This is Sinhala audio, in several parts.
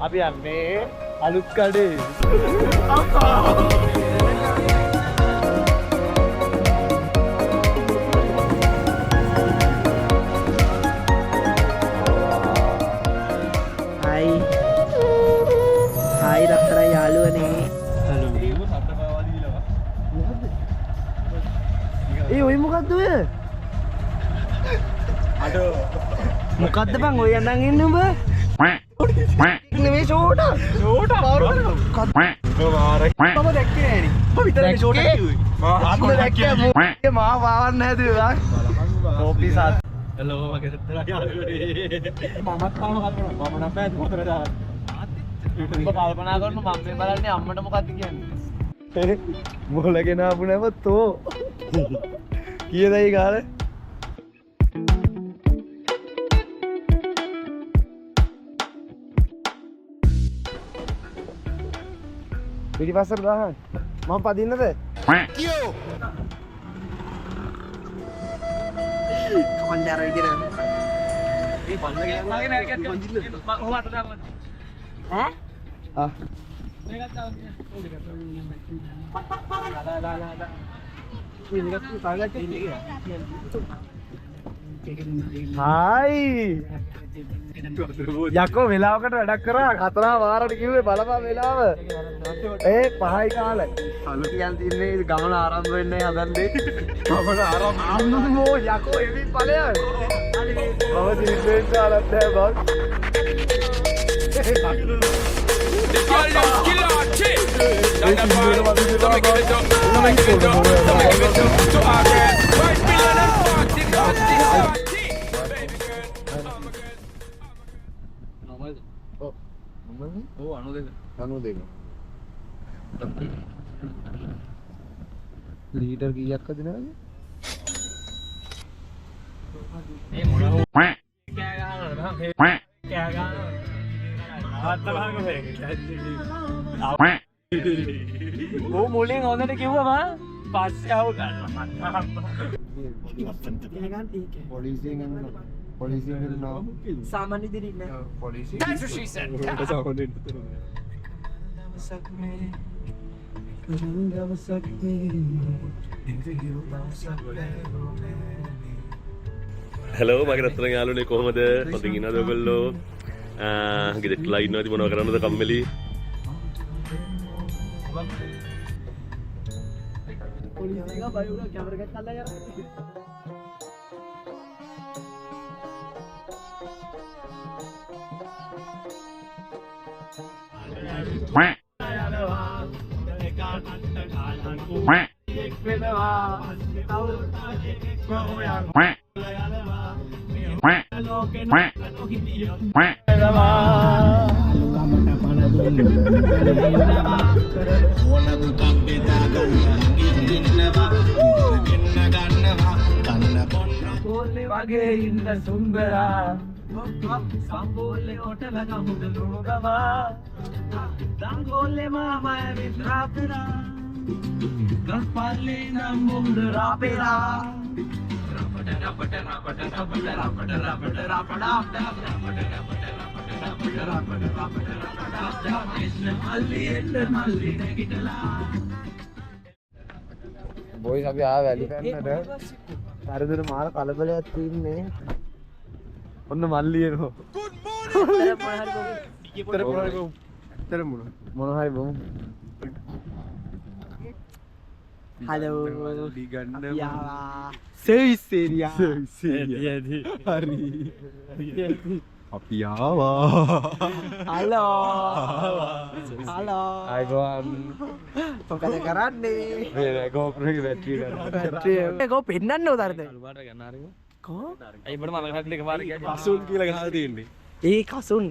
අපි යන්නේ අලුත් කඩේ. Hai රත්තරන් යාළුවනේ. ඔය මොකද්ද ඔය? අඩෝ මොකද්ද බං ඔය යන්නන් ඉන්නේ උඹ? නෙමෙයි ෂෝටා. ෂෝටා මාරු කරනවා. මම දැක්කේ නෑනේ. මම විතරනේ ෂෝටා කිව්වේ. මම දැක්කේ මා පාවන්න හැදුවා. කෝපි සත්. හෙලෝ මගේ රත්තරන් යාළුවනේ. මමත් තාම කල්පනා. මම නම් බෑ මොකටද දාන්නේ. උඹ කල්පනා කරන මම මේ බලන්නේ අම්මට මොකක්ද කියන්නේ. මොලගෙන ආපු නැවතෝ. කීයදයි කාලේ? පිටිපස්සට දාන්න. මම පදින්නද? කියෝ. කොණ්ඩාර විදියට. මේ පල්ල ගියාගේ නෑ කියත් කොහොම අතට දාන්න. ඈ? ආ. මේකත් දාන්න. ලා. මේකත් තාගට ඉන්නේ. හායි. යකෝ වෙලාවකට වැඩක් කරා හතරා වාරට කිව්වේ බලපන් වෙලාව. 5යි කාලේ. අලු කියන් තින්නේ ගමන ආරම්භ වෙන්නේ හදන්නේ. ගමන ආරම්භ අම්මෝ යකෝ එවි ඵලයන්. බව දිවෙන්න ආරම්භ bus. Oh, anu deh. Litre කීයක් අදිනවද? Eh, මොනවා කෑ ගහනවා නේද? කෑ ගහනවා. ආත්ත භාග වෙන්නේ. ඕ මුලින් හොඳට කිව්වා මම පස්සේ ආව ගන්නවා. පොලිසියෙන් යනවා. පොලිසියෙන් යනවා. සාමාන්‍ය දෙයක් නෑ. පොලිසිය. That's what she said. Hello මගේ රත්තරන් යාළුවනේ කොහමද? පොතින් ඉන්නද ඔයගොල්ලෝ? ගෙදරටලා ඉන්නවද මොනව කරන්නද කම්මැලි? පොලිසියලා බයුලා කැමරා එකක් අල්ලලා යනවා. වගේ ඉන්න සුන්දරා සම්බෝලේ කොටල ගමුද ලෝගවා දංගෝලේ මාමය විත්‍රාපෙරා ගස්පල්ලේ නම් මුන්ද රාපෙරා බොයිස් අපි ආව වැලි පැන්නට. හරිදර මාර කලබලයක් තින්නේ. ඔන්න මල්ලි එනවා. මොන හරි බොමු. හලෝ. ගන්න යාවා. Service area. හරි අපි ආවා. හලෝ. හලෝ. අයිබෝන්. මොකද කරන්නේ? මේ GoPro එකේ බැටරි ගන්න. බැටරි එක පෙන්නන්න උදාරද? අලුපාට ගන්න හරිම කෝ? අයි බඩ මම හට් එක පාර කියන්නේ කසුන් කියලා ගහලා තියෙන්නේ. ඒ කසුන්.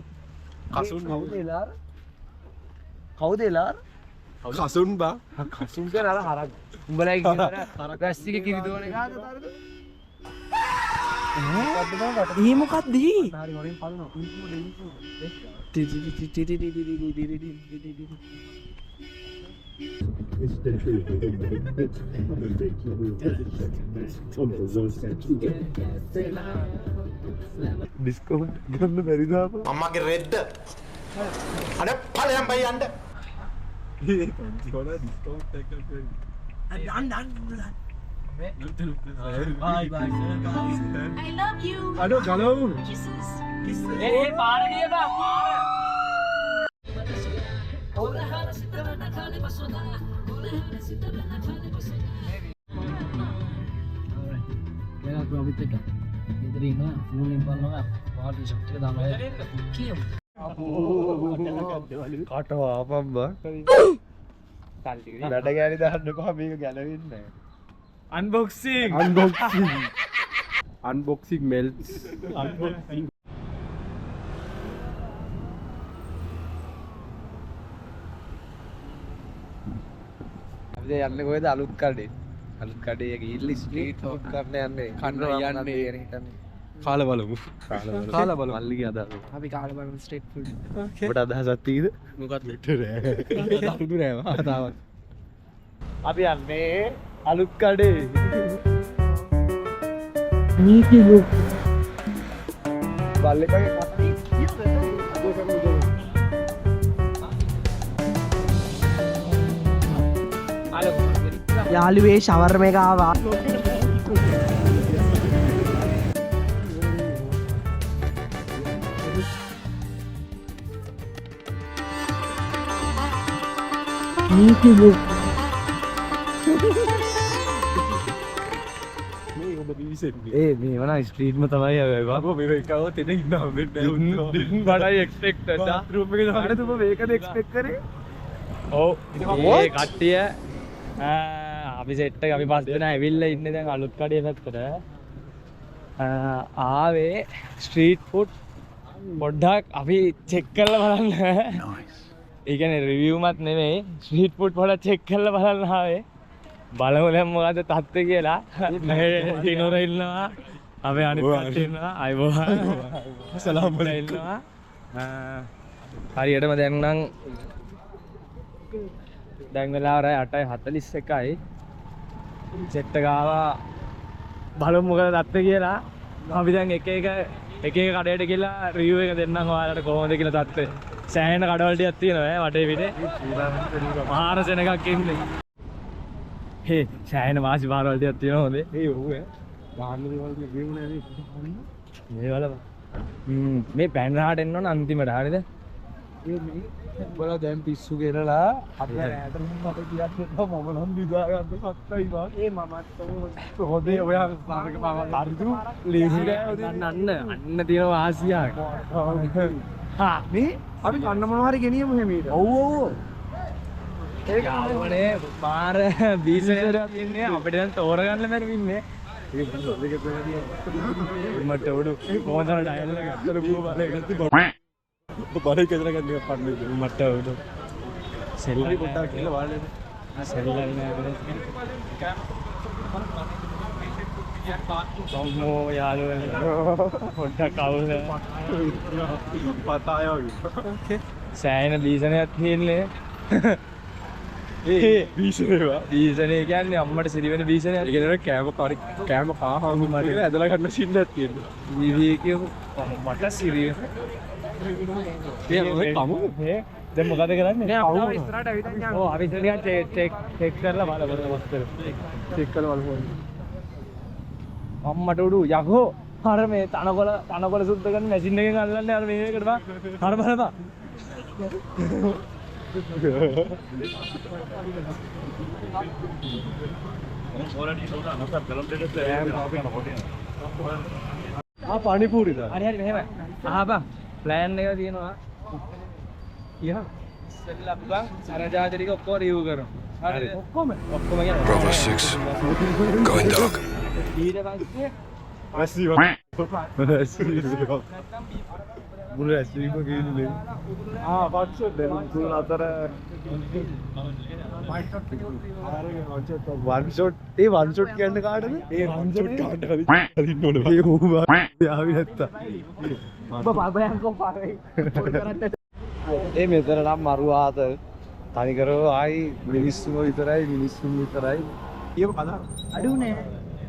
කසුන් කවුද එලාර? කවුද එලාර? කසුන් බා. කසුන් කියන අර හරක්. උඹලා කියන අර රැස්සික කිරි දෝන එක. ඒ මොකක්ද? හරි වරින් පලනවා. ඩිස්කවුන්ට් ගන්න බැරිද අප? අම්මගේ රෙද්ද අර ඵලයන් බයි යන්න. I love you. අඩෝ ගලවමු. Kisses. ඒ පාර ගියපා පාර. Mereka gua gitu kan. Diterima, nulim palonga, party shot එක දානවා. කියමු. කටව ආපම් බා. වැඩ ගෑනි දාන්නකෝ මේක ගැලවෙන්නේ නැහැ. අන්බොක්සිං අන්බොක්සිං මෙල්ස්. අපි යන්නේ කොහෙද අලුත් කඩේ. අලුත් කඩේ ගිහිල්ලා ස්ට්‍රීට් ෆුඩ් කන්න යන්නේ. කන්න යන්නේ කියන හිතන්නේ. කාල බලමු කාල බලමු මල්ලිගේ අදහස. අපි කාලේ බලමු ස්ට්‍රීට් ෆුඩ්. ඔබට අදහසක් තියෙද? මොකක්ද සතුටු නෑ තාවත්. අපි යන්නේ අලුත් කඩේ. බල්ලෙක්ගේ යාළුවේ ෂවර්ම එක ආවා. ඒ මේ වන ස්ට්‍රීට්ම තමයි ආවා මේ එකව තෙන ඉන්නවා මෙන්න බඩයි එක්ස්පෙක්ටඩ් රූම් එකේ තමයි තුම මේකද එක්ස්පෙක්ට් කරේ ඔව් ඒ කට්ටිය අපි සෙට් එක අපි පස් දෙනා ඇවිල්ලා ඉන්නේ දැන් අලුත් කඩේ පැත්තට ආවේ ස්ට්‍රීට් ෆුඩ් පොඩ්ඩක් අපි චෙක් කරලා බලන්න ඒ කියන්නේ රිවිව්මත් නෙමෙයි ස්ට්‍රීට් ෆුඩ් පොඩ්ඩක් චෙක් කරලා බලන්න ආවේ බලමු දැන් මොකද තත්ත්වය කියලා දිනෝර ඉන්නවා අපි අනිත් කට්ටිය ඉන්නවා අයබෝවන් සලාම් ඉන්නවා හරියටම දැන් නම් දැන් වෙලාව රෑ 8:41යි සෙට් එක ආවා බලමු මොකද තත්ත්වය කියලා අපි දැන් එක කඩේට ගිහලා රිවිව් එක දෙන්නම් ඔයාලට කොහොමද කියලා තත්ත්වය සෑහෙන කඩවල ටිකක් තියෙනවා වටේ පිටේ මහාර සෙනගක් ඉන්නේ හේ සෑහෙන වාසි පාරවල් ටිකක් තියෙනවා හොඳේ ඒ ඔව් වාහන දේවල් ටික ගෙවුනේ මේ වල මේ පැන්රහට එන්න ඕන අන්තිමට හරියද උඹලා දැන් පිස්සු ගෙනලා අපි රැට මට කියන්න මම නම් දිගා ගන්න සත්තයි බා ඒ මමත් හොදේ ඔයා සාරක පාව හරිදු ලේසි අන්න තියෙන වාසියක් හා මේ අපි කන්න මොනවා හරි ගෙනියමු හැමීට ඔව් ඔව් ඒක ආවනේ මාර බීසෙන්ටරයක් ඉන්නේ අපිට දැන් තෝරගන්න බැරි ඉන්නේ මට උඩු කොහොමද ඩයල් එක අතර පුව බලයකට බඩේ කතර ගන්න එක පන්නේ මට උඩු සෙල්ලරි පොඩ්ඩක් කියලා බලන්න සෙල්ලරි නෑ සම්මෝ යාළුවෝ පොඩ්ඩක් අවුල පතායෝ සෑහෙන බීසනයක් තියෙන්නේ ඒ බීසනේ කියන්නේ අම්මට සිරිවෙන බීසනයක්. ඒ කියන්නේ කෑම කාහාමු මට ඇදලා ගන්න සින්නක් තියෙනවා. වීවී කියමු මට සිරිවෙන. ඒ කමු දැන් මොකද කරන්නේ? නෑ අවුල ඉස්සරහට ඇවිත් යන්න. ඔව් අපි ඉතින් චෙක් කරලා බලමු මොකද. චෙක් කරලා බලමු. අම්මට උඩු යකෝ අර මේ තනකොළ සුද්ධ කරන මැෂින් එකෙන් අල්ලන්නේ අර මේකට බා. අර බලපන්. පානිපූරිද? හරි මෙහෙම. අහපන් ප්ලෑන් එක තියෙනවා. ඉතින් ඉස්සෙල්ලා අප්පන් සරජාතිරික ඔක්කොම රිව්යු කරමු. හරිද? ඔක්කොම කියන්නේ. Bravo 6. Going dog. ඊට පස්සේ මුල ඇස්වීම කියන්නේ පක්ෂ දෙන්න තුන අතර වන් ෂොට් ඒ වන් ෂොට් කියන්නේ කාටද? ඒ වන් ෂොට් කාට හරි හරින්න ඕනේ. ඒ ඕවා යාවි නැත්තා. බබයන්කෝ පාරේ. ඒ මෙතන නම් මරු ආත තනිකරව ආයි මිනිස්සුම විතරයි කියමු කතා. අඩුනේ.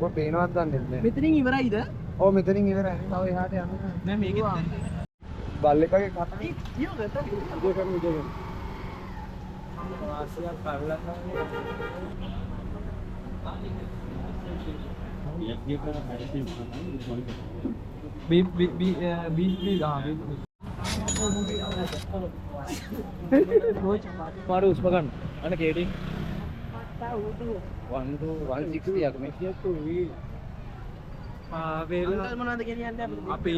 ඔය පේනවත් දන්නේ නැහැ. මෙතනින් ඉවරයිද? ඔව් මෙතනින් ඉවරයි. තව එහාට යන්න. නෑ මේකෙත් බල්ලෙක් වගේ කතා. मारो उस पकड़ अने केटिंग 160 යක් මේ अंकल මොනවද ගෙනියන්නේ අපි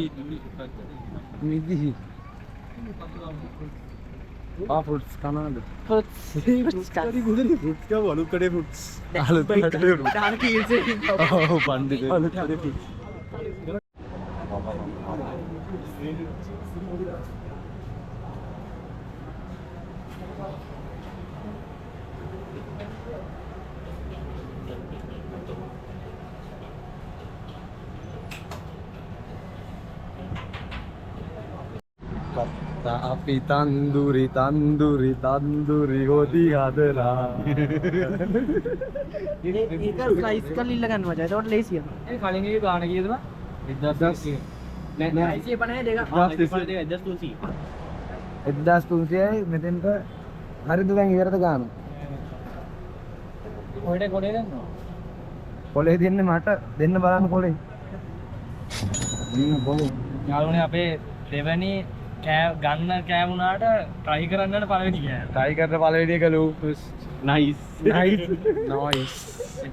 මිදි. fruits කනවද? fruits का आलू कड़े fruits आलू कड़े fruits डाल के इसे ओ पंडित आलू कड़े fruits Tapi tanduri hoti hadra. ඒක ස්ලයිස් කරලා ඉල්ල ගන්නවා. ඒකට ලේසියි. ඒ කලින් එකේ ගාන කීයද බා 1050 නෑ 650 දෙක. 1300යි මෙතෙන්ට හරිද දැන් ඉවරද ගාන? කොහෙද කොහෙද යනවා කොලේ දෙන්නේ මට දෙන්න බලන්න කොලේ. කොලේ. යාළුවනේ අපේ දෙවැනි ගන්න කෑ වුණාට try කරන්නට පළවෙනි කෑ. try කරලා පළවෙනි එක ලූපස්. nice nice. nice.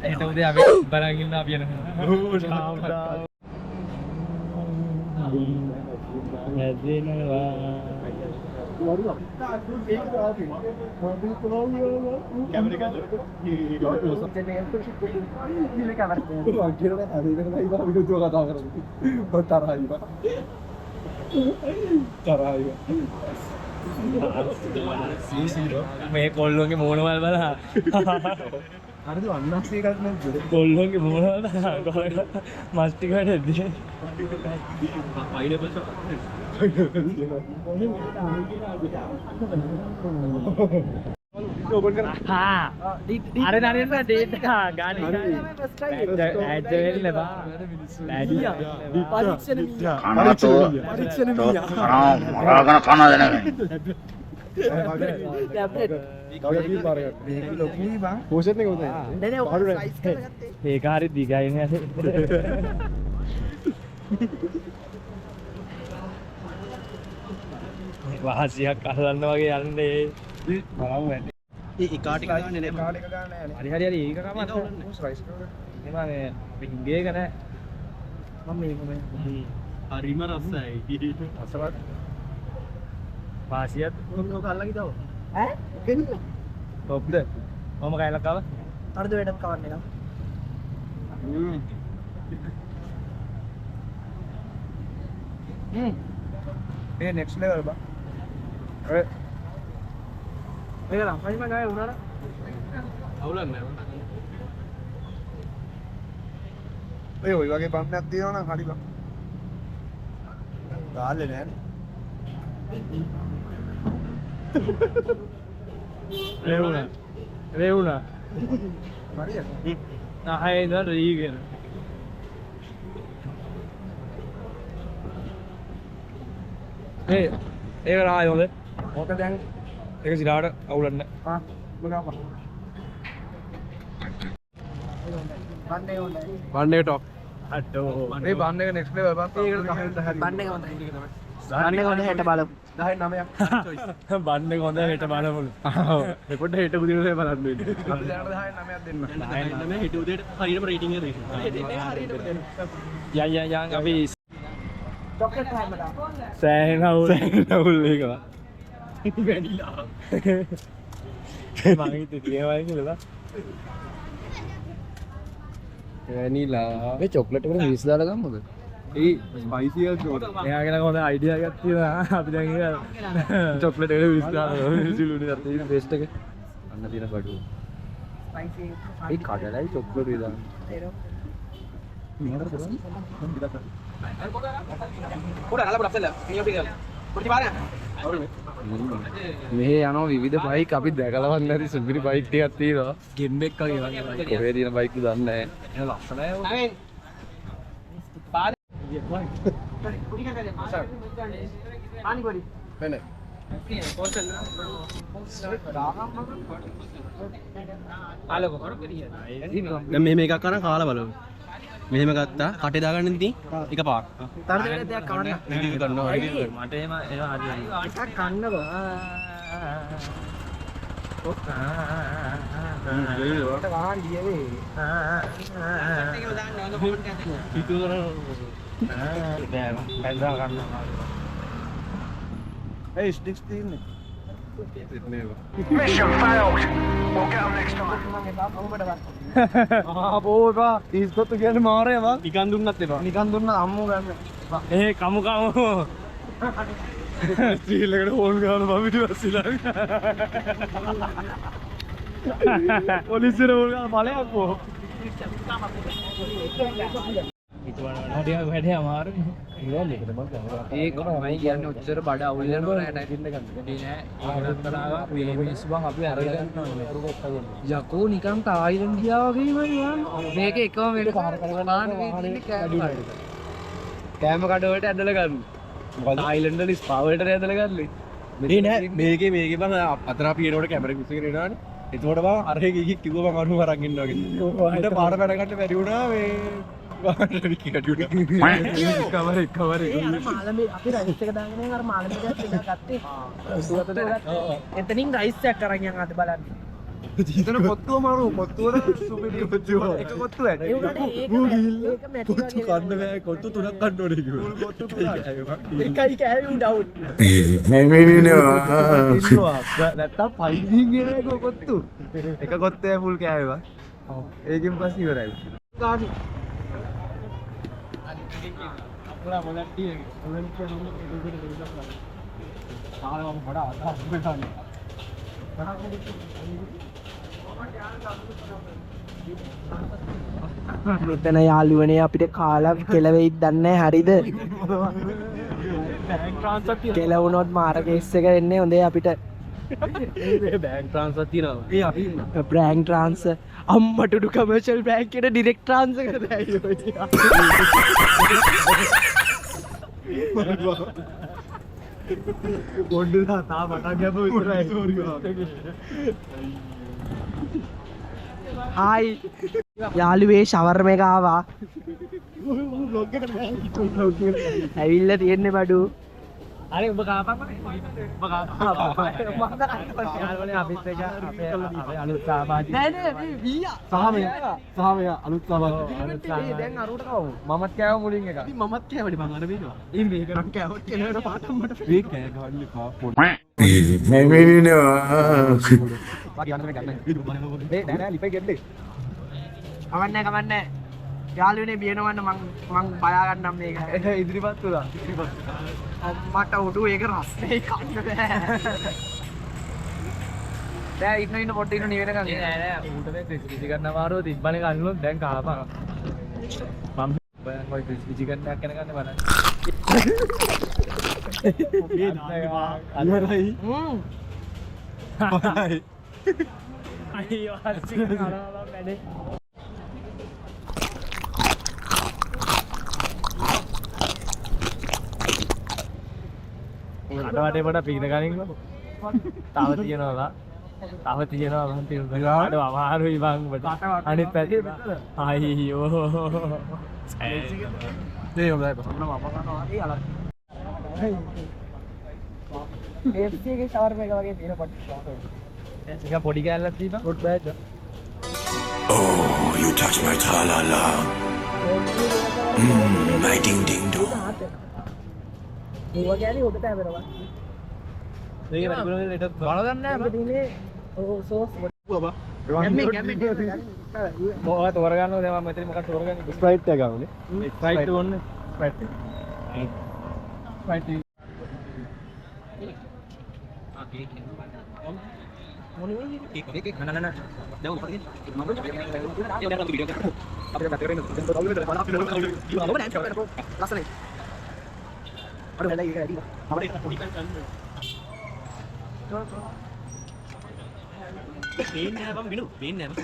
ඒට උදේ අපි බලන් ඉන්න අපි යනවා. මේ කොල්ලොන්ගේ මෝනවල් බලලා හරිද අන්නස්සේ එකක් නැද්ද? කොල්ලොන්ගේ මෝනවල් බලලා මස් ටික වැඩිද ओपन कर हां अरे नारे ना डेट का गाने ऐड ले बा परीक्षण मिया मरागन खाना देने में टैबलेट लोकली बा पोषण नहीं होता है. नहीं साइज का लगाते एक हारी दिखाई नहीं ऐसे वहां से කහලන්න වගේ යන්නේ බලමු වැඩි ඒ කාට එක ගන්න නෑ. කාට එක ගන්න නෑ. හරි හරි හරි ඒක කමක් ස්ලයිස් කරලා. එනවා මේ හිංගේක නෑ මම මේක හරිම රසයි රසවත් වාසියත් ඔක අල්ලගි දාව ඈ කෙනෙක් තොප්ද මම කයිලක් ආව අර්ධ වැඩක් කවන්නේ නා මේ next level බා. මේක ළමයි මම ගාවේ උනාර අවුලන්නේ ඔය වගේ බම්මයක් තියෙනවා නම් හරි බා. ගාල්ලේ නෑ. රේවුණා හරිද? ආයේ ඉඳන් රීගෙන ඒක රායි හොඳ මොකද දැන් ඒක සිරාට අවුලන්න මොනවා බන්නේ හොඳයි වන්නේ ටොප් අටෝ මේ බන්න එක next level බා. බන්නේ හොඳයි බන්නේ හොඳයි හෙට බලමු 10 9ක් බන්න හොඳ හෙට බලමුලු රෙකෝඩ් හෙට උදේට බලන්න වෙන්නේ 10 9ක් දෙන්න. හෙට උදේට හරියටම රේටින් එක දෙන්න යන් අපි චොක්ලට් හැමදා සෑහෙන අවුල් ඒක වැනිලා මම හිතුවේ තියෙනවා කියලා වැනිලා මේ චොක්ලට් එකට මිස් දාලා ගම්මද ඒ ස්පයිසි එක එයා ගැන හොඳ අයිඩියා එකක් තියෙනවා අපි දැන් ඒක චොක්ලට් එකට විශ්වාස සිලුනේ අතේ පේස්ට් එක අන්න තියෙන බඩු ස්පයිසි ඒ කඩලයි චොක්ලට් විදාන මෙහෙ යනවා විවිධ බයික් අපි දැකලවත් නැති සුපිරි බයික් ටිකක් තියෙනවා. ගෙම්බෙක් වගේ වගේ කොහේ තියෙන බයික්ද දන්නේ ඒක ලස්සනයි පානිපොඩි. වෙන. දැන් මෙහෙම එකක් කරන් කාලා බලමු. මෙහෙම ගත්තා කටේ දාගන්න ඉතින් එක පාක්. තරදෙට දෙයක් කවන්න. ඉතින් කරනවා. මට එහෙම ඒවා හරියන්නේ. එකක් කන්න බා. වාහන ගියවේ. බැඳලා ගන්න. ඒ ස්ටික්ස් තියෙන්නේ. ආපෝකා ඉස්කොත්තු කියන්නේ මාරේ වා නිකන් දුන්නත් එපා. නිකන් දුන්නා අම්මෝ ගන්න ඒ කමු ස්ටීල් එකට ෆෝන් ගාන මම පිටිපස්සෙලා පොලිසියට ෆෝන් ගාන බලයක් පො වැඩේ අමාරුයි. ඒක මම කියන්නේ ඔච්චර බඩ අවුල් වෙනවා රැට අපි අරගෙන යකෝ නිකන් තායිලන්ඩ් ගියා වගේමයි මේක එකම වෙලක කෑම කඩවලට ඇදලා ගන්න. තායිලන්ඩ් වල ස්පා වලට ඇදලා ගන්නලේ. මේ නෑ මේකේ බං අතර අපි එනකොට කැමරා විශ්සගෙන එනවානේ එතකොට බං අරහෙ ගිහින් කිව්වා මං අරුම අරන් ඉන්නවා කියලා ඊට පාර වැඩ ගන්න බැරි වුණා මේ කවරේ මාළඹේ අපි රයිස් එක දාගෙන අර මාළඹේ ගත්තා ගත්තේ එතනින් රයිස් එකක් අරන් යන් අද බලන්න එතන පොත්තුව මාරු පොත්තුවල සුපිරි පොත්තුව එක පොත්තු වැඩ ඒක මැටි පොත්තු කන්න බෑ කොත්තු තුනක් කන්න ඕනේ කිව්වා පොත්තු එකයි කෑවි ඩවුන් නැත්තම් පයින් කියන එක කොත්තු එක කොත්තේ ෆුල් කෑවා ඒකෙන් පස්සේ ඉවරයි ගානි මෙතන යාළුවනේ අපිට කාලා කෙලවෙයිද දන්නේ හරිද කෙලවුනොත් මාර කේස් එක එන්නේ හොඳේ අපිට බෑන්ක් ට්‍රාන්ස්ෆර් තියෙනවා. බ්‍රෑන්ක් ට්‍රාන්ස්ෆර් අම්මට උඩු කමර්ෂල් බෑන්ක් එකට ඩිරෙක්ට් ට්‍රාන්ස්ෆර් කරලා බොන්ඩ් තා මට ගැබ විතරයි හායි යාළුවේ ෂවර් එක ආවා ඇවිල්ලා තියෙන්නේ බඩු අනේ ඔබ කාපන් ඔබ යාළුවනේ අපිත් එක අපේ අලුත් සහභාගී නෑ මේ වීයා සහමය අලුත් සහභාගී දැන් අරුවට කවමු මමත් කෑව මුලින් එක. ඉතින් මමත් කෑවලි මං අර වේනවා ඉතින් මේක නම් කෑවොත් කෙනෙකුට පාටම් මට මේ කෑ ගන්න එපා පොඩි නෑ ලිපේ ගෙඩේ. කමන්නේ යාළුවනේ බියනවන්න මං බයා ගන්නම් මේක ඉදිරිපත් උදා. අම්මට උඩු ඒක රස්නේ කන්න බෑ දැන් ඉන්න පොඩ්ඩ ඉන්න නිවෙන ගන්න නෑ නෑ ඌට මේ ක්‍රිස්පි චිකන් අමාරුව තිබ්බනේ ගන්නලොත් දැන් කාපන්. මම බයන් කොයි ක්‍රිස්පි චිකන් එකක් කන ගන්න බලන්න. ඉවරයි අයියෝ හරි චිකන් අරවලා වැඩේ. අඩවටේ පොඩ පීන ගනින්න. තව තියනවා. තව තියෙනවා මම තියෙනවා. අඩ අමාරුයි බං ඔබට. අනිත් පැත්තේ අයියෝ. ඒ හොඳයි බං මම කරනවා ඒ අලක් FC එකේ ෂවර් එක වගේ තියෙන පොඩි ඒක පොඩි කෑල්ලක් තියෙනවා. Good bad Oh, you touch my tra-la-la. My ding-ding-dong. මේවා කියන්නේ ඔබට ඇවෙනවා මේක වැඩිපුරම ලෙට බලගන්න නෑ අපිට ඉන්නේ සෝස් මොකක්ද තෝරගන්නව දැන් මම මෙතන මොකක්ද තෝරගන්නේ ස්ප්‍රයිට් එක ගානේ ස්ප්‍රයිට් ඕනේ ස්ප්‍රයිට් ස්ප්‍රයිට් පේන්නේ නැහැ බම් විනු පේන්නේ නැහැ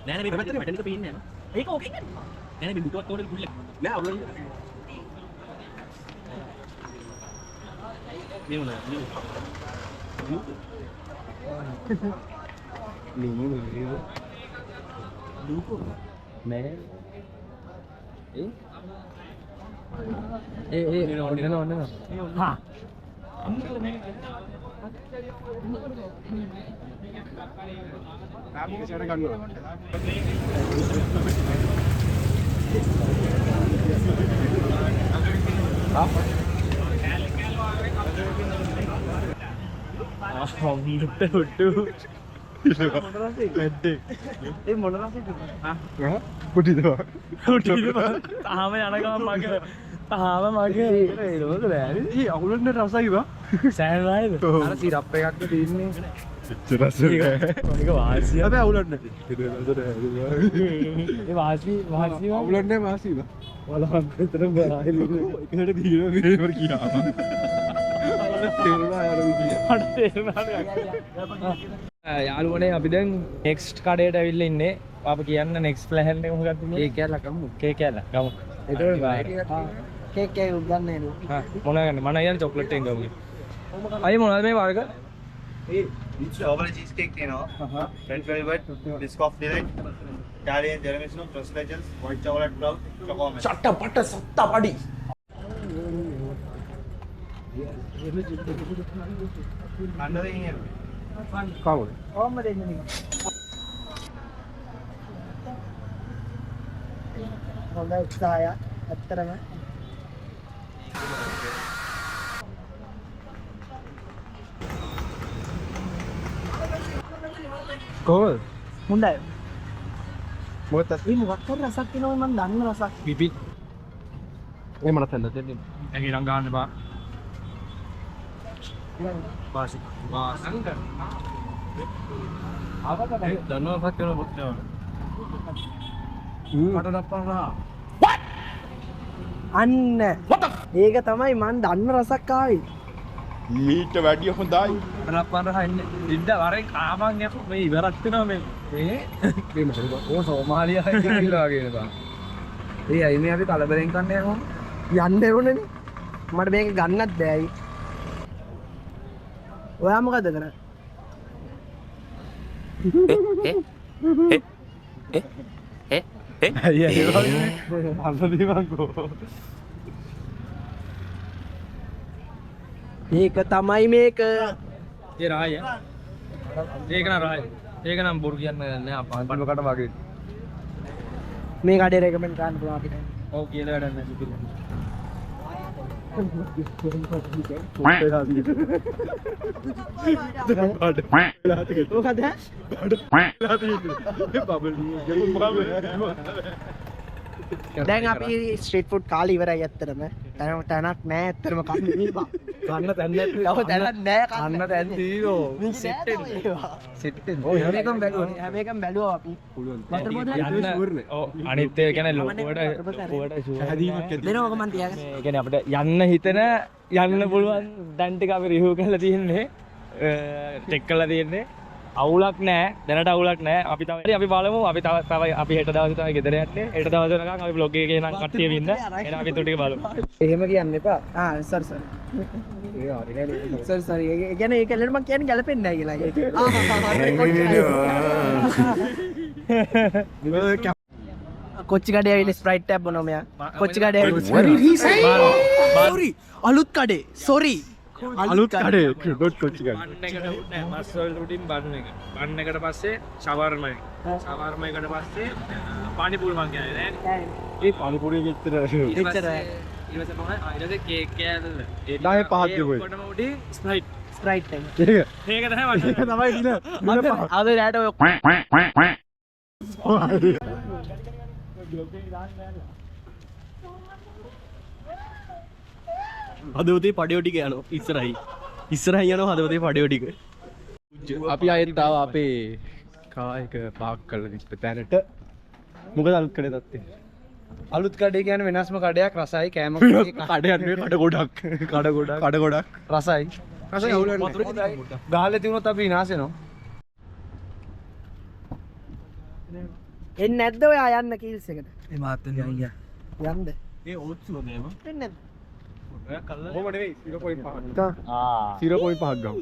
නෑ මේ පැත්තට වැටෙන්න පේන්නේ නැහැ ඒක ඕකේ නෑ මේ මුටුවක් තෝරලා ගුල්ල නෑ අවුල තාම යනකම් මගේ තාම මගේ අවුලන්න රසයි බා සෑනයිද අර සිරප් එකක්ද තියන්නේ වාසිය අවුලන්න වාසි අවුලන්න වාසීව වලතර යාළුවනේ අපි දැන් නෙක්ස්ට් කඩේට ඇවිල්ලා ඉන්නේ. අප කියන්න නෙක්ස්ට් ප්ලෑන් එක මොකක්ද මේ? කේක් කෑල්ලක් ගමු. කේක් කෑල්ල ගමු. ඒක කේක් කෑල්ල උගන්නේ නෝ. හා මොනවා ගන්න? මම යන්නේ චොක්ලට් එකක් ගමු. අය මොනවද මේ වර්ග? Strawberry cheesecake තියෙනවා. French velvet, biscoff delight, Italian tiramisu, crust legends, white chocolate cloud, chocolate. චට්ටපට සත්තපඩි. Under the here. කවුද? කොහොමද එන්නේ? හොඳ උත්සාහය ඇත්තරම කොහොමද? හොඳයි. මොකක්ද? මේ මොකක් හරි රසක් එනවා මම දන්න රසක්. පිපි. ඒ මනස දෙන්නේ. ඇඟේ නම් ගන්න බා. වාසි. වාසංග. ආවද දන්නවද කියලා මොකද? මට නප්පනවා. අන්න ඒක තමයි මම දන්න රසක් ආවේ. Meat වැඩිය හොඳයි. නප්පන හයින්නේ. ඉන්න වරේ කාමන් යපු මේ ඉවරක් වෙනවා මේ. මේ මොකද? ඕ සෝමාලිය හයි කියලා වගේ බා. ඒ අය මේ අපි කලබලෙන් කන්නේ කොහොමද? යන්න ඕනනේ. මට මේක ගන්නත් බෑයි. ඔයා මොකද කරන්නේ? මේක තමයි මේක. ඒ රාය. ඒක නා රාය. ඒක නම් බොරු කියන්නේ නැහැ අපා. පන්නකට වගේ. මේ කඩේ රෙකමන්ඩ් කරන්න පුළුවන් අපිට. ඔව් කියලා වැඩක් නැහැ. දැන් අපි ස්ට්‍රීට් ෆුඩ් කාලේ ඉවරයි ඇත්තටම. තැනක් නැහැ ඇත්තටම කන්න දීපා. කන්න තැන් නැති. තව තැනක් නැහැ කන්න තැන් තියෙනවා. සෙට් සිටෙන්. ඔය හැම එකම බැලුවා. හැම එකම බැලුවා අපි. වතුර බෝතල් යන්න. ඔව් අනිත් ඒ කියන්නේ ලොකුවට හැදීමක් ඇති. දෙනවක මන් තියාගන්න. ඒ කියන්නේ අපිට යන්න හිතන යන්න පුළුවන් දැන් ටික අපි රිවිව් කරලා තියෙන්නේ. චෙක් කරලා තියෙන්නේ. අවුලක් නැහැ. දැනට අවුලක් නැහැ. අපි තව අපි බලමු. අපි තව අපි හෙට දවසේ තමයි ගෙදර යන්නේ. හෙට දවසේ වෙනකන් අපි බ්ලොග් එකේ නම් කට්ටිය වින්ද. එහෙනම් අපි ටික බලමු. එහෙම කියන්න එපා. Sir sir. සර් ඒ කියන්නේ ඒක ඇල්ලට මම කියන්නේ ගැලපෙන්නේ නැහැ කියලා. කොච්චි කඩේ ඇවිල්ලා ස්ප්‍රයිට් ටැබ් බොනවා මෙයා. කොච්චි කඩේ ඇවිල්ලා සෝරි අලුත් කඩේ සෝරි අලුත් කඩේ ඩොට් කොච්චි කඩේ. බන් එකට නෑ මස් වලට උඩින් බන් එක. බන් එකට පස්සේ ෂවර්මා එක. ෂවර්මා එකට පස්සේ පානිපූරි මං කියන්නේ නෑ. ඒ පානිපූරි එක එච්චර ඊට පස්සේ කේක් කෑල්ල. ඒ 10 5ක් දෙකෝයි. කොටම උඩින් ස්ප්‍රයිට් එක. ඒක තමයි වටින. ඒක තමයි දින. අද රැට ඔය හදවතේ පඩයෝ ටික යනවා ඉස්සරහයි. ඉස්සරහයි යනවා හදවතේ පඩයෝ ටික. අපි ආයෙත් ආවා අපේ කායක පාක් කරලා තිබ්බ තැනට. මොකද අලුත් කඩේ තත්ත්වය? අලුත් කඩේ කියන්නේ වෙනස්ම කඩයක් රසයි කෑම කඩයක් නෙවෙයි කඩ ගොඩක්. කඩ ගොඩක්. රසයි. රසයි අවුලන්නේ. ගහලා තිබුණොත් අපි විනාශ වෙනවා. එන්නේ නැද්ද ඔයා යන්න කීල්ස් එකට? මේ මාත් වෙනවා අයියා. යන්න. ඒ ඕත්සු නේම. එන්නේ නැද්ද? 0.5 ගමු.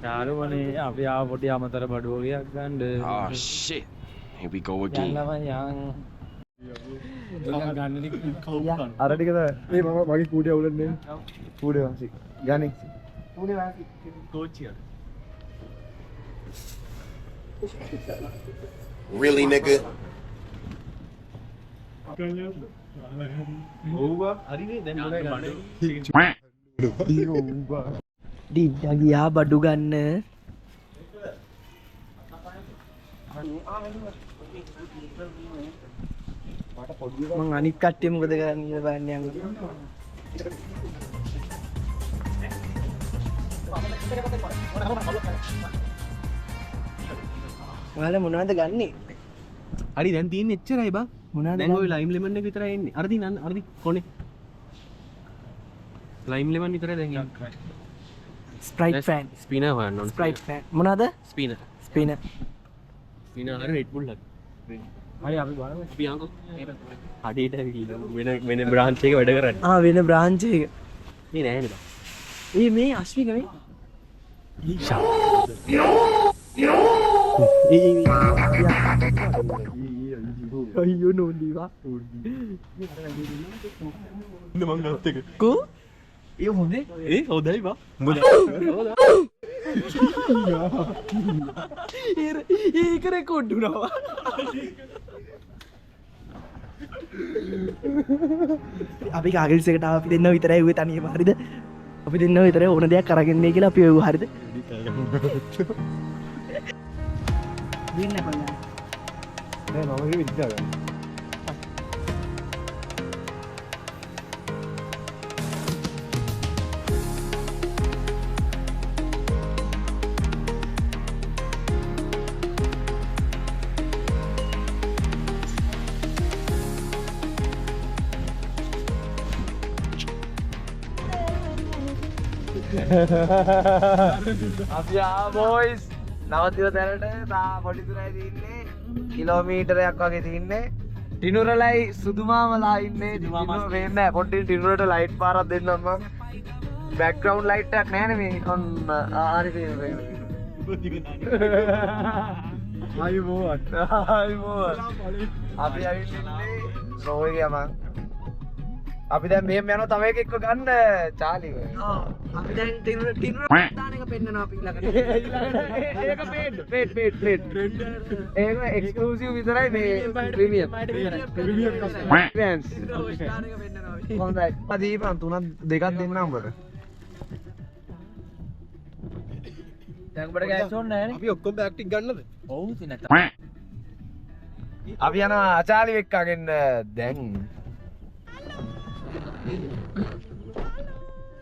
යාළුවනේ අපි ආව පොඩි අමතර බඩුවගයක් ගන්න. Oh shit. Here we go again. යන්නම යන්. අර ටික තමයි. මේ මම මගේ කූඩේ අවුලන්නේ. කූඩේ වාසි. යන්නේ. Really, nigga? ඩිඩ්ඩා ගියා බඩු ගන්න. මං අනිත් කට්ටිය මොකද කරන්නේ කියලා බලන්න යනවා. ඔයාලා මොනවද ගන්නේ? හරි දැන් තියෙන්නේ එච්චරයි බං. මොනවද දැන් ওই ලයිම් ලෙමන් එක විතරයි එන්නේ. අර දින අර දි කොනේ. ලයිම් ලෙමන් විතරයි දැන් එන්නේ. Sprite fan. ස්පිනර් හොයන්න ඕන. Sprite fan. මොනවද? ස්පිනර්. ස්පිනර්. ස්පිනර් හරි රෙඩ් බුල් එක. හරි අපි බලමු. අපි යන්කෝ. අඩේට වෙන බ්‍රාන්ච් එක වැඩ කරන්නේ. ආ වෙන බ්‍රාන්ච් එක. මේ නෑනේ බං. මේ අශ්වික මේ. අයියෝ නෝන්දිවා. මං ගත්ත එක. කෝ? ඒ හොඳේ? හොඳයි බං. ඒක රෙකෝඩ් වුණා. අපි කාගල්ස් එකට අපි දෙන්න විතරයි උවේ තනියම හරිද? අපි දෙන්න විතරයි ඕන දෙයක් අරගෙන ඉන්නේ කියලා අපි ඔව් හරිද? වෙන්න බලන්න. නෑ මම ඒක විදිහට ගන්න. අපි බෝයිස් නවතින තැනට තා පොඩි දුරයි තින්නේ කිලෝමීටරයක් වගේ තින්නේ ටිනුරලයි සුදුමාමලා ඉන්නේ ටිනුර වෙන්නේ නැහැ පොඩ්ඩින් ටිනුරට ලයිට් පාරක් දෙන්නම් මම බෑග්ග්‍රවුන්ඩ් ලයිට් එකක් නැහැ නේ මේ ඔන්න හරි පේනවා ආයිබෝවන් අපි ඇවිල්ලා ඉන්නේ රෝයි ගමන් අපි දැන් මෙහෙම යනවා තව එකෙක්ව ගන්න චාලි ඔය. අපි දැන් ටිනුර දාන එක පෙන්නනවා අපි ළඟට. ඒක පේට්. ඒක එක්ස්ක්ලූසිව් විතරයි මේ ප්‍රීමියම්. ෆෑන්ස්. හොඳයි. දීපන් තුනක් දෙකක් දෙන්නම් උඹට. දැන් ඔබට කැෂ් ඕනේ නැහැ නේ. අපි ඔක්කොම ඇක්ටිං ගන්නද? ඔව් ඉතින් නැත්නම්. අපි යනවා ආචාලි එක්කගෙන දැන්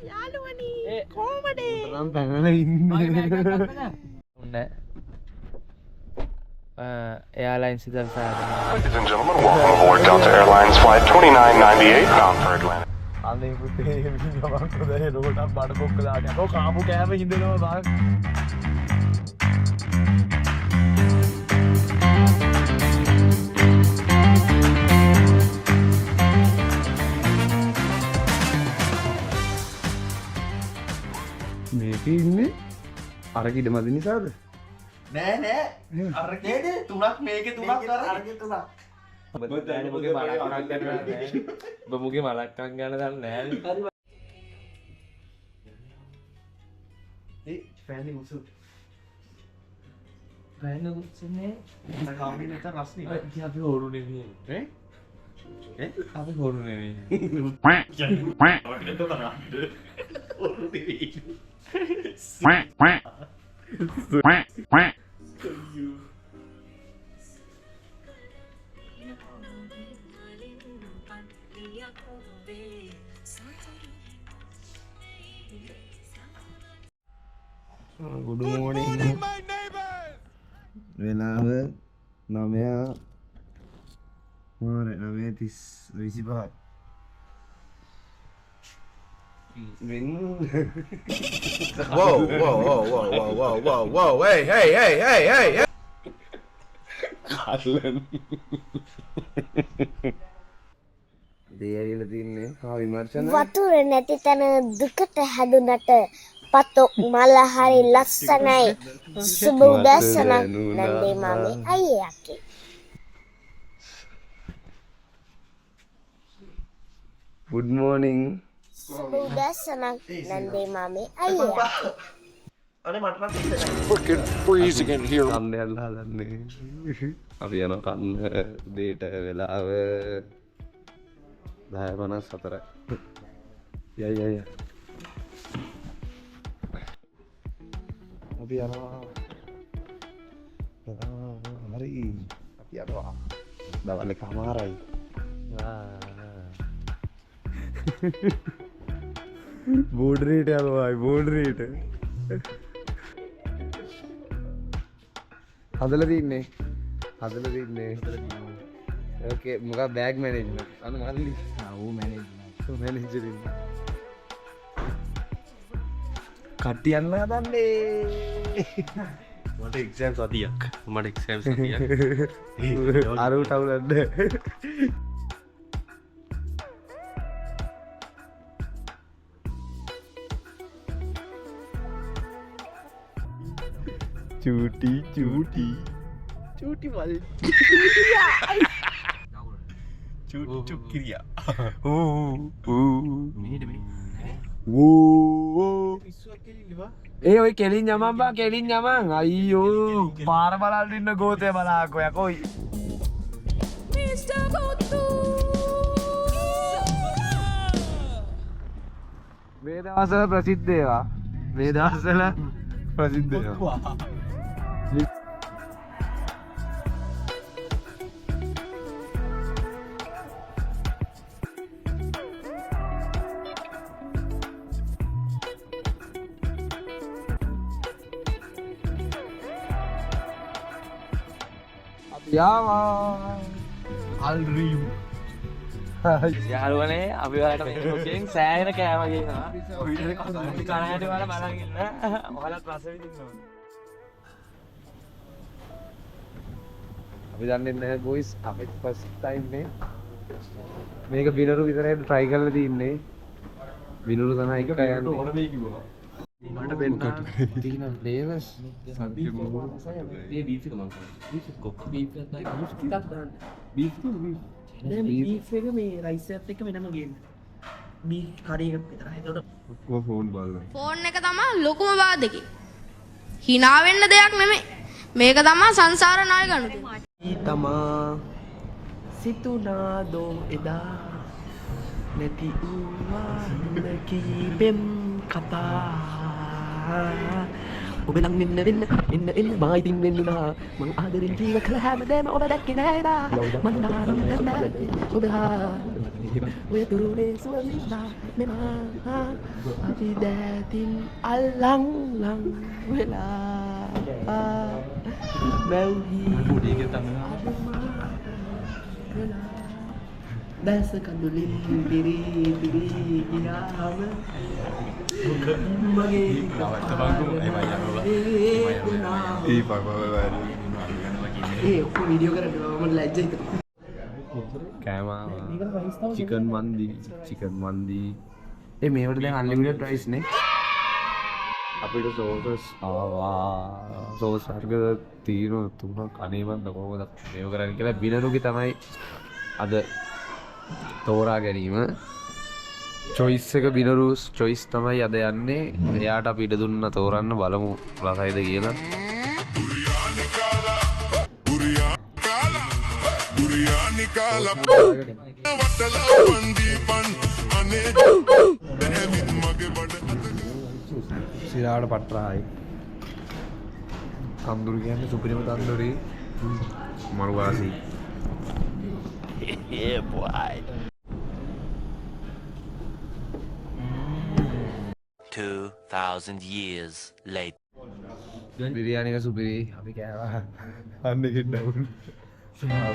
යාළුවනි කොහමද? නම් පැනලා ඉන්නේ. නෑ. Airlines ඉදන් සාදන. Ladies and gentlemen, welcome aboard Delta Airlines Flight 2998 bound for Atlanta. අනේ පුතේ මම කොහේ රෝඩක් බඩ බොක්ක දාගෙන යකෝ කාමු කෑම හින්දනවා බං. මේක ඉන්නේ අර කිඩ මදි නිසාද? නෑ අරකේද තුනක් මේකේ තුනක් අරකේ තුනක්. ඔබ මුගේ මලක්කම් ගන්න නෑ. ඔබ මුගේ මලක්කම් ගන්න දන්නේ නෑනේ. ඒ ෆෑන් එක උසු. බෑන උත්සනේ කාමේ නැත රස්නේ. ඉතින් අපි හොරු නෙමෙයි. අපි හොරු නෙමෙයි. Good morning. වෙලාව 9:25. Whoa, hey, hey. දේයල තින්නේ විමර්ශන වතුර නැති තැන දුකට හැදුනට පතොක් මල හරි ලස්සනයි සුබ උදැසනක් නන්දේ මාමේ අයියගේ good morning සුබ උදැසනක් නන්දේ මාමේ අයියගේ Freaking freezing in here. කන්න ඇල්ලා හදන්නේ අපි යන කන්න දේට වෙලාව 10:54 යයි අපි යනවා හරි අපි යනවා දවල් එක හමාරයි බෝඩරේට යනවා බෝඩරේට හදලා තින්නේ ඕකේ මොකක් බෑග් මැනේජ්මන්ට් අන්න මල්ලි ඌ මැනේජර් ඉන්නේ කට්ටි යන්න හදන්නේ මට එක්සෑම් සතියක් මට එක්සෑම් සතියක් අරුට අවුලන්න චූටි වල් චුට්ටු කිරියා ඒ ඔයි කෙලින් යමන් බා කෙලින් යමන් අයියෝ පාර බලන්න ඉන්න ගෝතය බලාකෝ යකෝයි මේ දවස්වල ප්‍රසිද්ධ ඒවා මේ දවස්වල ප්‍රසිද්ධ ඒවා යාළුවනේ අපි ඔයාලට මේකෙන් සෑහෙන කෑම ගේනවා කන හැටි වල බලන් ඉන්න ඔයාලත් රස විඳින්න ඕනේ අපි දන්නේ නැහැ බොයිස් අපි ෆස්ට් ටයිම් මේක බිනරු විතරයි try කරලා තින්නේ බිනරු තමයි එක කයන්නේ ඕන මේ කිව්වා මට බෙන්න තියෙන ෆ්ලේවර්ස් මේ බීෆ් එක මං කරා බීෆ් කොක් බීෆ් එකක් දාන්න බීෆ් එක මේ රයිස් එකත් එක්ක වෙනම ගේන්න බීෆ් කරි එකක් විතරයි ඒකට ෆෝන් බලන්න ෆෝන් එක තමයි ලොකුම බාධකේ. hina වෙන්න දෙයක් නෙමෙයි. මේක තමයි සංසාර ණය ගනුදෙන්න. තමා සිතුනාදෝ එදා නැති වූවා කීපෙම් කතා ඔබ ලං වෙන්න එන්න මා ඉතින් වෙන්නුනා මං ආදරෙන් ජීව කළ හැමදේම ඔබ දැක්කේ නෑදා මං නානම් දැම්මේ ඔබ හා ඔය තුරුනේ සුවඳින්දා මෙමා අපි දැතින් අල්ලං ලං වෙලා බැව්හි දැස කඳුලින් පිරි ගියාම මගේ ඒ ඔක්කොම වීඩියෝ කරලා මම ලැජ්ජයි කෑම චිකන් මන්දි ඒ මේවට දැන් අන්ලිමිටඩ් ප්‍රයිස් නේ අපිට සෝසස් සෝස් වර්ග තියෙන තුනක් අනේමන්ද කොහොමද මේව කරන්නේ කියලා බිනරුගේ තමයි අද තෝරා ගැනීම choice එක බිනරුස් choice තමයි අද යන්නේ එයාට අපි ඉඩ දුන්න තෝරන්න බලමු රසයිද කියලා සිරාට පට්ටායි තන්දුරු කියන්නේ සුපිරිම තන්දුරේ මරුවාසි Yeah, boy. 2,000 years later. Biryani එක සුපිරි අපි කෑවා අන්න ගෙඩවුන්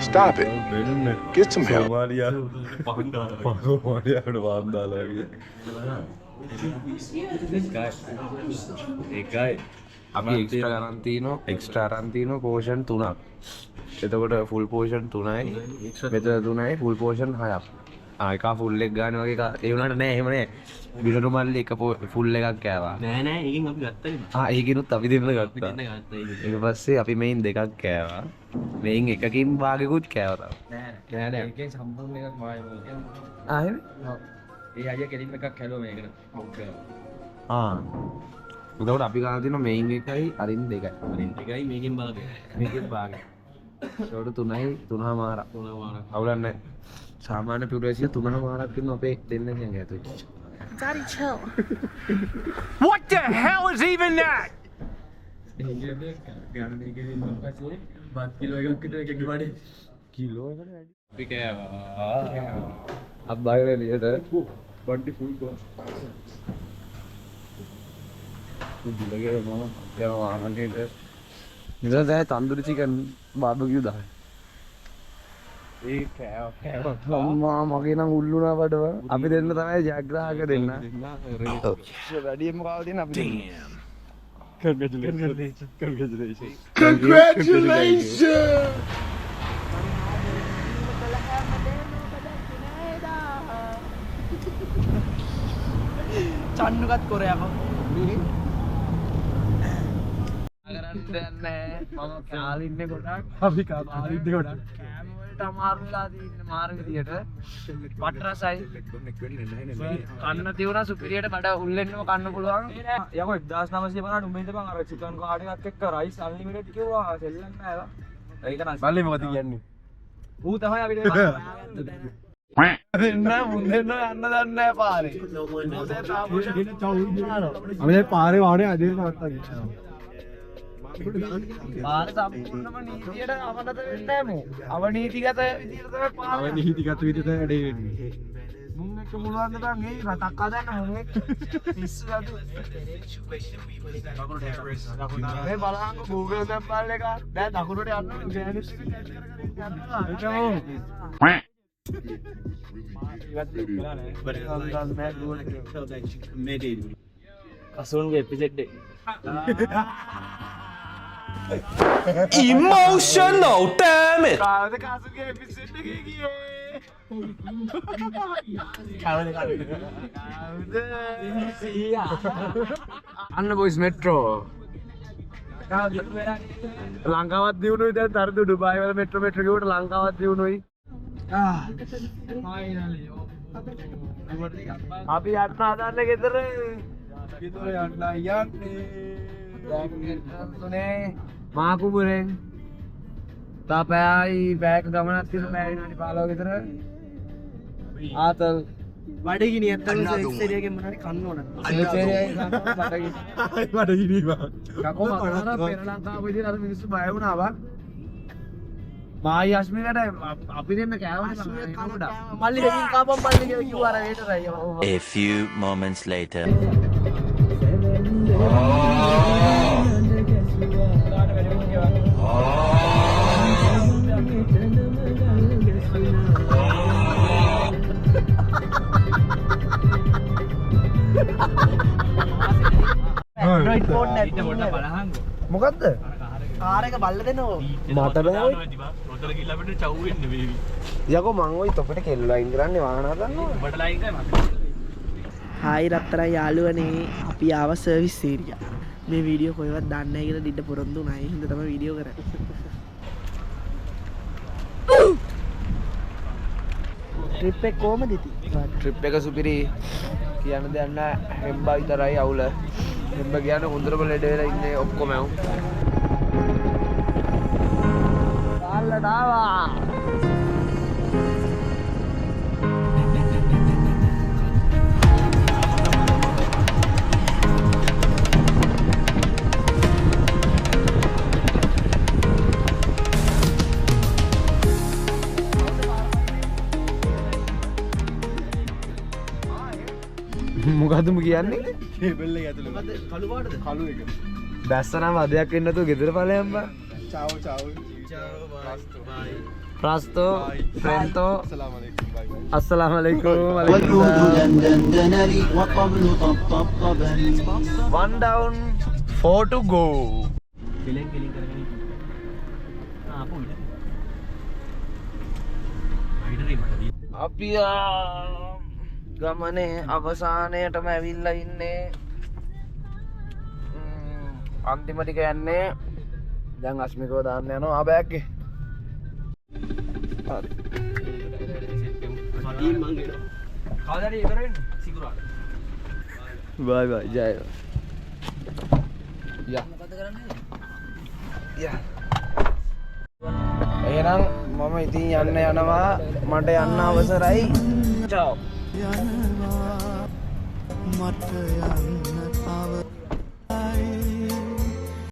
Stop it. Get some help. සෝමාලියාවට වාන්දාලා වගේ ඒකයි අපි එක්ස්ට්‍රා අරන් තියනවා පෝෂන් 3ක් එතකොට ෆුල් පෝෂන් 3යි මෙතන 3යි ෆුල් පෝෂන් 6ක් ආයකා ෆුල් එක ගන්න වගේ ඒ වුණාට නෑ එහෙම නෑ. බිලරු මල්ලි එක ෆුල් එකක් කෑවා. නෑ නෑ ඒකෙන් අපි ගත්තනේ. ඒකිනුත් අපි දෙන්න ගත්තා. ඊට පස්සේ අපි මෙයින් දෙකක් කෑවා. මෙයින් එකකින් භාගෙකුත් කෑවා තව. නෑ ඒකෙන් සම්පූර්ණ එකක් මායම. ආයෙත් ඒ අයියා කෙලින්ම එකක් හැලුවා මේකට. මොක් කරලා. එතකොට අපි ගන්න තියෙන මෙයින් එකයි අරින් දෙකයි. අරින් දෙකයි මේකෙන් භාගය. මේකෙන් භාගය. ඒකට 3යි 3මාරක්. 3මාරක්. අවුලන්නේ. සාමාන්‍ය පිටුවේසිය 3මාරක් ඉන්න අපේ දෙන්නකින් ඇතුළේ. Daddy, chill. What the hell is even that? Kilo එකකට වැඩි. අපි කෑවා. අබ්බාගේ එළියට බඩි ෆුල් කෝ. දුලගේ මම යනවා අහන්නේද. ඉතින් දැන් තන්දුරි චිකන් බාබකියු දායි. ඒ කෑවා. අම්මා මගේ නම් උල්ලුණා බඩව. අපි දෙන්න තමයි ජයග්‍රාහක දෙන්න. වැඩියෙන්ම කාව දෙන්න අපි දෙන්න. Congratulations! චන්නුකත් කොරයම මම කාලින්න ගොඩක් අපි කාලින්න ගොඩක් කෑමවලට අමාරු වෙලා තියෙන මාර විදියට වටරසයි කන්න තියුණා සුපිරියට මඩ උල්ලෙන්නම කන්න පුළුවන් යකෝ 1950 උඹ ඉඳපන් අර චිකන් කාඩ් එකක් එක්ක රයිස් අන්ලිමිටඩ් කිව්වා සෙල්ලම් නෑ ඒක නම් බල්ලේ මොකද කියන්නේ ඌ තමයි අපිට දෙන්න මුන්දෙන්න යන්න දන්නේ නැහැ පාරේ අපි දැන් පාරේ වාහනේ අදින්න නැත්තා ගියා පාර සම්පූර්ණම නීතියට අවනත වෙන්නේ නැහැ මෝ. අවනීතිගත විදියට තමයි පාර. අවනීතිගත විදියට තමයි වැඩේ වෙන්නේ. මුන් එක්ක මුලවන්න නම් ඒ රටක් හදන්න මුන් එක්ක පිස්සු අඩු. මේ බලන්න Google Map එක දැන් දකුණට යන්න ගෑනිස් එක කසුන්ගේ එපිසෝඩ් එක Emotional damn it. කාද කසුගේ එපිසෝඩ් එකේ ගියේ. අන්න බොයිස් මෙට්‍රෝ. ලංකාවත් දියුණුයි දැන් තරදු ඩුබායි වල මෙට්‍රෝ කිව්වට ලංකාවත් දියුණුයි. අපි යන්න හදන්නේ ගෙදර. ගෙදර යන්න යන්නේ. තුනේ මාකුබුරෙන් තාපයයි බෑග් ගමනක් තියෙන බෑ විනාඩි 15 විතර ආතල් බඩගිනි ඇත්තටම එක්ස්ටේරියගෙන් මොනවාරි කන්න ඕන. බඩගිනි වා. කකෝ මතර පෙර ලංකාව විදිහට අර මිනිස්සු බය වුණා වා. මායි අස්මිනට අපි දෙන්න කෑවනේ කවුඩා. මල්ලි දෙකින් කාපම් මල්ලි කියලා කිව්වා අර වේටරයි. A few moments later. Android phone නැති මොකද්ද? කාර් එක බල්ල දෙනවා. මට බෑ. රොතර ගිහලා අපිට චව් වෙන්න බේවි. යකෝ මං ওই තොපට කෙල්ල ලයින් කරන්නේ වාහන හදන්න. උඹට ලයින් කරයි මට. හායි රත්තරන් යාළුවනේ අපි ආව සර්විස් ඒරියා. මේ වීඩියෝ කොහෙවත් දාන්න නැහැ කියලා දිඩ පොරොන්දු උනා. ඒ හින්දා තමයි වීඩියෝ කරන්නේ. ට්‍රිප් එක කොහමද ඉතින්? ට්‍රිප් එක සුපිරි කියන්න දෙයක් නැහැ. හෙම්බා විතරයි අවුල. හෙම්බ කියන්නේ හොඳටම ලෙඩ වෙලා ඉන්නේ ඔක්කොම ඇවුම්. කාල්ලට ආවා. මොකද්ද කියන්නේ? කේබල් එක ඇතුලේ. මොකද කළු පාටද? කළු එක. දැස්සනම් වදයක් වෙන්න නැතුව ගෙදර ඵලයන් බා. චාව් චාව්. චාව් බයි. ප්‍රස්තෝ ප්‍රෙන්තෝ අස්සලාමු අලයිකුම් බයි බයි. अस्सलाम वालेकुम one down 4 to go කෙලෙන් කෙලින් කරගෙන ආපු ඉන්න. අයිඩරේ මට දී. අපි ගමනේ අවසානයටම ඇවිල්ලා ඉන්නේ. අන්තිම ටික යන්නේ. දැන් අස්මිකව දාන්න යනවා ආබෑග්ගේ. බයි බයි ජය. එහෙනම් මම ඉතින් යන්න යනවා. මට යන්න අවසරයි. චාව්.